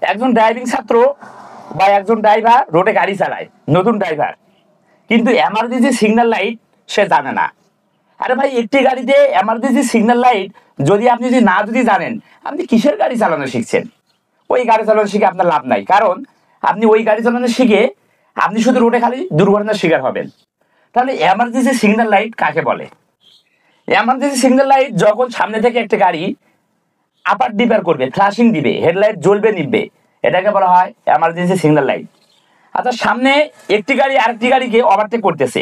একজন ড্রাইভিং ছাত্র বা একজন ড্রাইভার রোডে গাড়ি চালায়, নতুন ড্রাইভার, কিন্তু এমার্জেন্সি সিগন্যাল লাইট সে জানে না। আরে ভাই, একটি গাড়িতে এমার্জেন্সি সিগন্যাল লাইট যদি আপনি যদি জানেন, আপনি কিসের গাড়ি চালানো শিখছেন? ওই গাড়ি চালানো শিখে আপনার লাভ নাই, কারণ আপনি ওই গাড়ি চালানো শিখে আপনি শুধু রোডে খালি দুর্ঘটনার শিকার হবেন। তাহলে এমার্জেন্সি সিগন্যাল লাইট কাকে বলে? এমার্জেন্সি সিগন্যাল লাইট যখন সামনে থেকে একটা গাড়ি আপার ডিপার করবে, ফ্ল্যাশিং দিবে, হেডলাইট জ্বলবে নিবে, এটাকে বলা হয় এমার্জেন্সি সিগন্যাল লাইট। আচ্ছা, সামনে একটি গাড়ি আরেকটি গাড়িকে ওভারটেক করতেছে,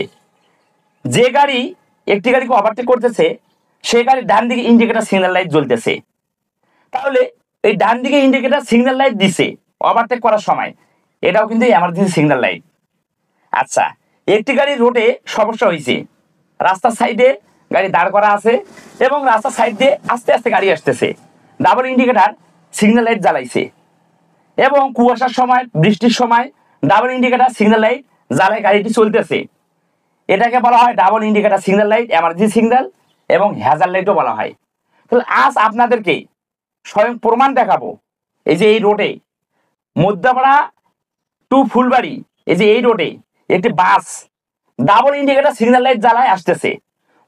যে গাড়ি একটি গাড়িকে ওভারটেক করতেছে সে গাড়ির ডান দিকে ইন্ডিকেটর সিগন্যাল লাইট জ্বলতেছে। তাহলে এই ডান দিকে ইন্ডিকেটর সিগন্যাল লাইট দিছে ওভারটেক করার সময়, এটাও কিন্তু এমার্জেন্সি সিগন্যাল লাইট। আচ্ছা, একটি গাড়ির রোডে সমস্যা হয়েছে, রাস্তার সাইডে গাড়ি দাঁড় করা আছে এবং রাস্তার সাইড দিয়ে আস্তে আস্তে গাড়ি আসতেছে, ডাবল ইন্ডিকেটর সিগন্যাল লাইট জ্বালাইছে এবং কুয়াশার সময়, বৃষ্টির সময় ডাবল ইন্ডিকেটর সিগন্যাল লাইট জ্বালায় গাড়িটি চলতেছে, এটাকে বলা হয় double indicator signal light, emergency signal এবং হ্যাজার্ড লাইটও বলা হয়। তাহলে আজ আপনাদেরকে স্বয়ং প্রমাণ দেখাবো। এই যে এই রোডে মধ্যপাড়া টু ফুলবাড়ি, এই যে এই রোডে একটি বাস ডাবল ইন্ডিকেটর সিগন্যাল লাইট জ্বালায় আসতেছে।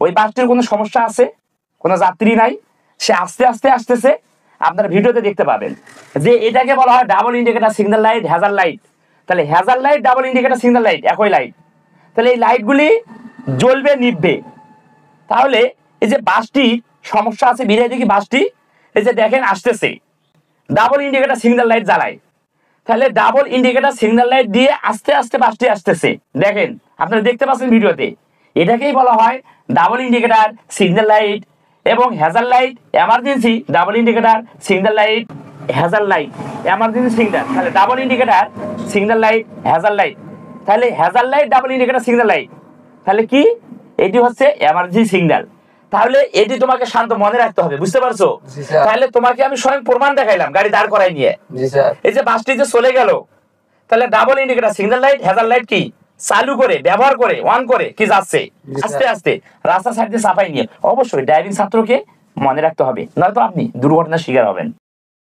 ওই বাসটির কোনো সমস্যা আছে? কোনো যাত্রী নাই, সে আস্তে আস্তে আসতেছে। আপনারা ভিডিওতে দেখতে পাবেন যে এটাকে বলা হয় double indicator signal light, hazard light. তাহলে hazard light, double indicator signal light একই লাইট। তাহলে এই লাইটগুলি জ্বলবে নিভবে। তাহলে এই যে বাসটি সমস্যা আছে, বিদায় দেখি বাসটি এই যে দেখেন আসতেছে, ডাবল ইন্ডিকেটর সিগন্যাল লাইট জ্বালায়। তাহলে ডাবল ইন্ডিকেটর সিগন্যাল লাইট দিয়ে আস্তে আস্তে বাসটি আসতেছে, দেখেন আপনারা দেখতে পাচ্ছেন ভিডিওতে। এটাকেই বলা হয় ডাবল ইন্ডিকেটর সিগন্যাল লাইট এবং hazard light, emergency double indicator signal light, hazard light, emergency signal. তাহলে double indicator signal light, hazard light. তাহলে hazard light, double indicator signal light, তাহলে কি? এটি হচ্ছে এমার্জেন্সি সিগন্যাল। তাহলে এটি তোমাকে শান্ত মনে রাখতে হবে, বুঝতে পারছো? তাহলে তোমাকে আমি স্বয়ং প্রমাণ দেখাইলাম গাড়ি দাঁড় করাই নিয়ে। এই যে বাসটি যে চলে গেল, তাহলে double indicator signal light, hazard light কি চালু করে, ব্যবহার করে, অন করে কি যাচ্ছে আস্তে আস্তে রাস্তার সাইড দিয়ে চাপাই নিয়ে। অবশ্যই ড্রাইভিং ছাত্রকে মনে রাখতে হবে, নয়তো আপনি দুর্ঘটনার শিকার হবেন।